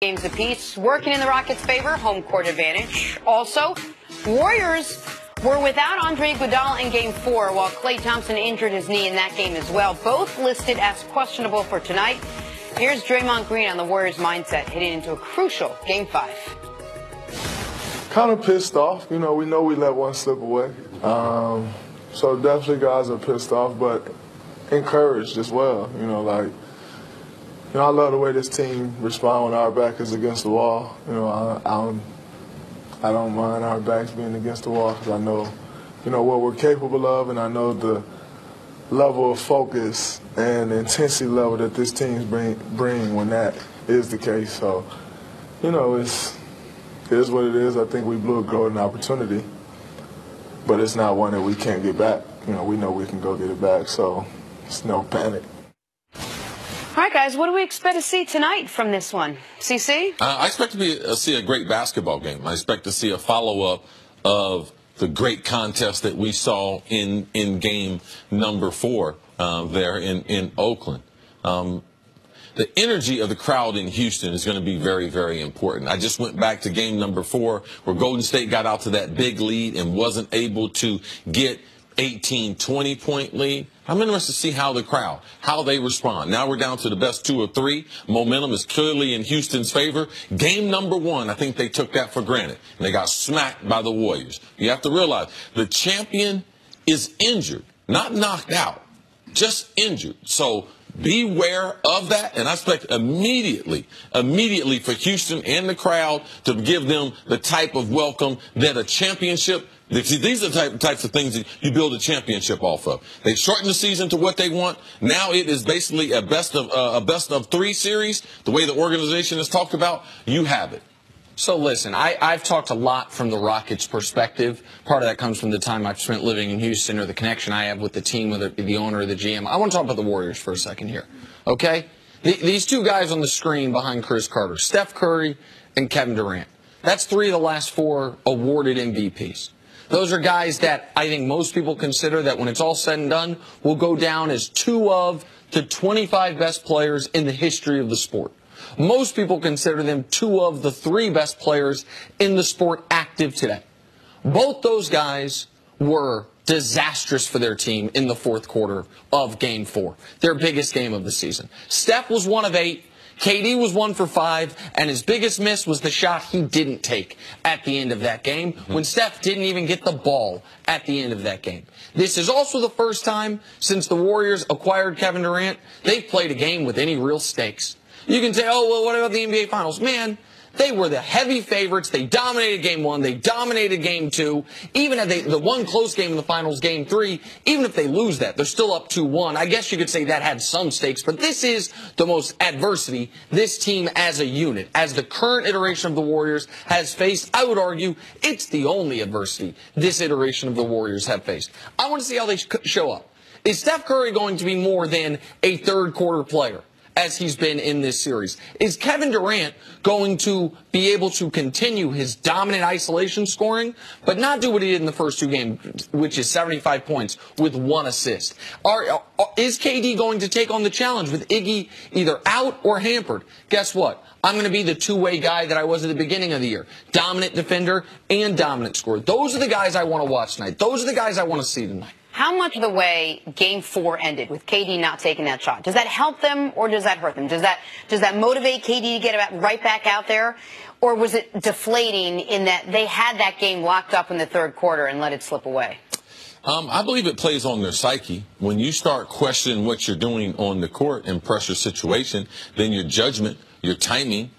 Games apiece, working in the Rockets' favor, home court advantage. Also, Warriors were without Andre Iguodala in Game 4, while Klay Thompson injured his knee in that game as well. Both listed as questionable for tonight. Here's Draymond Green on the Warriors' mindset heading into a crucial Game 5. Kind of pissed off. We know we let one slip away. So definitely guys are pissed off, but encouraged as well. I love the way this team responds when our back is against the wall. I don't mind our backs being against the wall because I know, what we're capable of, and I know the level of focus and intensity level that this team's bring when that is the case. So, it is what it is. I think we blew a golden opportunity, but it's not one that we can't get back. We know we can go get it back, so it's no panic. All right, guys, what do we expect to see tonight from this one? CC? I expect to see a great basketball game. I expect to see a follow-up of the great contest that we saw in game number 4 there in Oakland. The energy of the crowd in Houston is going to be very, very important. I just went back to game number 4 where Golden State got out to that big lead and wasn't able to get 18, 20-point lead. I'm interested to see how they respond. Now we're down to the best 2 or 3. Momentum is clearly in Houston's favor. Game number 1, I think they took that for granted, and they got smacked by the Warriors. You have to realize the champion is injured, not knocked out, just injured. So beware of that, and I expect immediately for Houston and the crowd to give them the type of welcome that a championship. These are the types of things that you build a championship off of. They shortened the season to what they want. Now it is basically a best of 3 series. The way the organization has talked about, you have it. So listen, I've talked a lot from the Rockets' perspective. Part of that comes from the time I've spent living in Houston or the connection I have with the team, whether it be the owner or the GM. I want to talk about the Warriors for a second here, okay? These 2 guys on the screen behind Chris Carter, Steph Curry and Kevin Durant. That's 3 of the last 4 awarded MVPs. Those are guys that I think most people consider that when it's all said and done will go down as 2 of the 25 best players in the history of the sport. Most people consider them 2 of the 3 best players in the sport active today. Both those guys were disastrous for their team in the 4th quarter of Game 4, their biggest game of the season. Steph was 1 of 8. KD was 1 for 5, and his biggest miss was the shot he didn't take at the end of that game when Steph didn't even get the ball at the end of that game. This is also the first time since the Warriors acquired Kevin Durant they've played a game with any real stakes. You can say, oh, well, what about the NBA Finals? Man, they were the heavy favorites. They dominated Game 1. They dominated Game 2. Even if the one close game in the Finals, Game 3, even if they lose that, they're still up 2-1. I guess you could say that had some stakes, but this is the most adversity this team as a unit, as the current iteration of the Warriors has faced. I would argue it's the only adversity this iteration of the Warriors have faced. I want to see how they show up. Is Steph Curry going to be more than a 3rd quarter player, as he's been in this series? Is Kevin Durant going to be able to continue his dominant isolation scoring, but not do what he did in the first 2 games, which is 75 points with 1 assist? Is KD going to take on the challenge with Iggy either out or hampered? Guess what? I'm going to be the 2-way guy that I was at the beginning of the year. Dominant defender and dominant scorer. Those are the guys I want to watch tonight. Those are the guys I want to see tonight. How much of the way Game 4 ended with KD not taking that shot, does that help them or does that hurt them? Does that motivate KD to get right back out there? Or was it deflating in that they had that game locked up in the 3rd quarter and let it slip away? I believe it plays on their psyche. When you start questioning what you're doing on the court in pressure situation, then your judgment, your timing,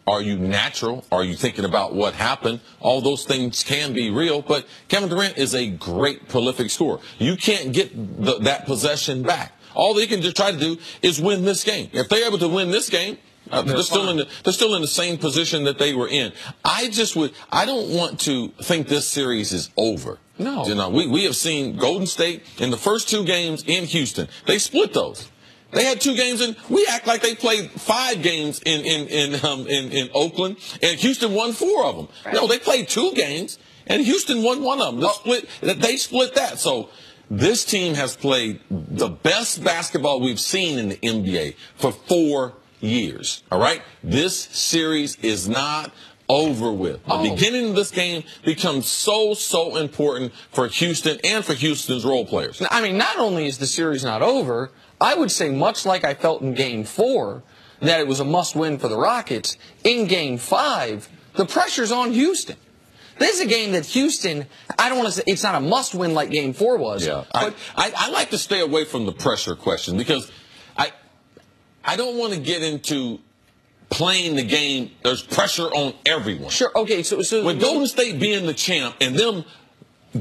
are you natural? Are you thinking about what happened? All those things can be real, but Kevin Durant is a great prolific scorer. You can't get that possession back. All they can just try to do is win this game. If they're able to win this game, they're still in the same position that they were in. I don't want to think this series is over. No. We have seen Golden State in the first 2 games in Houston. They split those. They had 2 games, and we act like they played 5 games in Oakland, and Houston won 4 of them. Right. No, they played 2 games, and Houston won 1 of them. They split that. So this team has played the best basketball we've seen in the NBA for 4 years. All right? This series is not over with. The beginning of this game becomes so important for Houston and for Houston's role players. I mean, not only is the series not over, I would say much like I felt in Game 4, that it was a must-win for the Rockets, in Game 5, the pressure's on Houston. This is a game that Houston, I don't want to say, it's not a must-win like Game 4 was. Yeah, but I like to stay away from the pressure question because I don't want to get into playing the game, there's pressure on everyone. Sure, okay, so with Golden State being the champ and them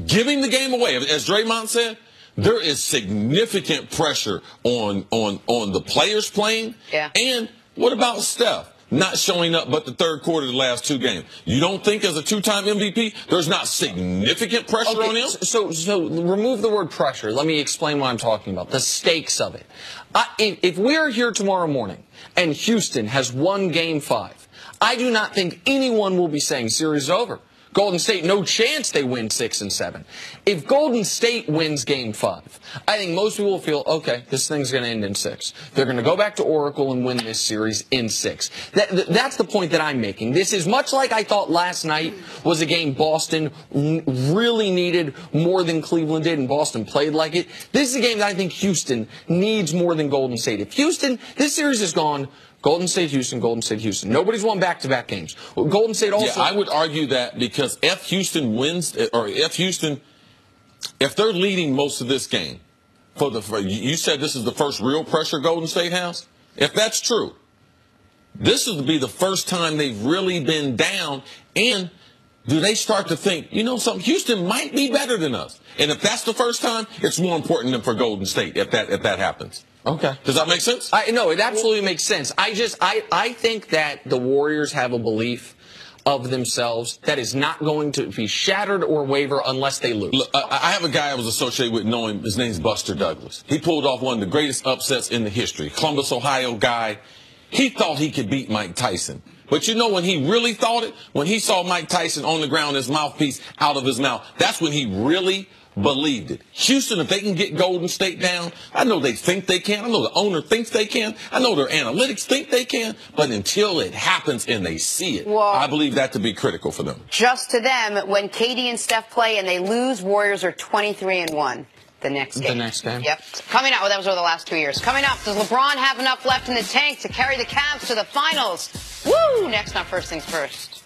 giving the game away, as Draymond said, there is significant pressure on the players playing. Yeah. And what about Steph not showing up but the third quarter of the last 2 games? You don't think as a 2-time MVP there's not significant pressure on him? So remove the word pressure. Let me explain what I'm talking about. The stakes of it. If we're here tomorrow morning and Houston has won Game 5, I do not think anyone will be saying series is over. Golden State, no chance they win 6 and 7. If Golden State wins Game 5, I think most people will feel, okay, this thing's going to end in 6. They're going to go back to Oracle and win this series in 6. That's the point that I'm making. This is much like I thought last night was a game Boston really needed more than Cleveland did, and Boston played like it. This is a game that I think Houston needs more than Golden State. If Houston, this series is gone, Golden State, Houston, Golden State, Houston. Nobody's won back-to-back games. Golden State also... Yeah, I would argue that because if Houston wins, or if they're leading most of this game, you said this is the first real pressure Golden State has? If that's true, this would be the first time they've really been down, and do they start to think, you know something, Houston might be better than us. And if that's the first time, it's more important than for Golden State if that happens. Okay. Does that make sense? No, it absolutely makes sense. I think that the Warriors have a belief of themselves that is not going to be shattered or waver unless they lose. Look, I have a guy I was associated with knowing, his name's Buster Douglas. He pulled off one of the greatest upsets in the history. Columbus, Ohio guy. He thought he could beat Mike Tyson. But you know when he really thought it? When he saw Mike Tyson on the ground, his mouthpiece out of his mouth. That's when he really believed it. Houston, if they can get Golden State down, I know they think they can. I know the owner thinks they can. I know their analytics think they can. But until it happens and they see it, I believe that to be critical for them. Just to them, when KD and Steph play and they lose, Warriors are 23-1. The next game. The next game. Yep. Coming up, that was over the last 2 years. Coming up, does LeBron have enough left in the tank to carry the Cavs to the finals? Woo! Next on First Things First.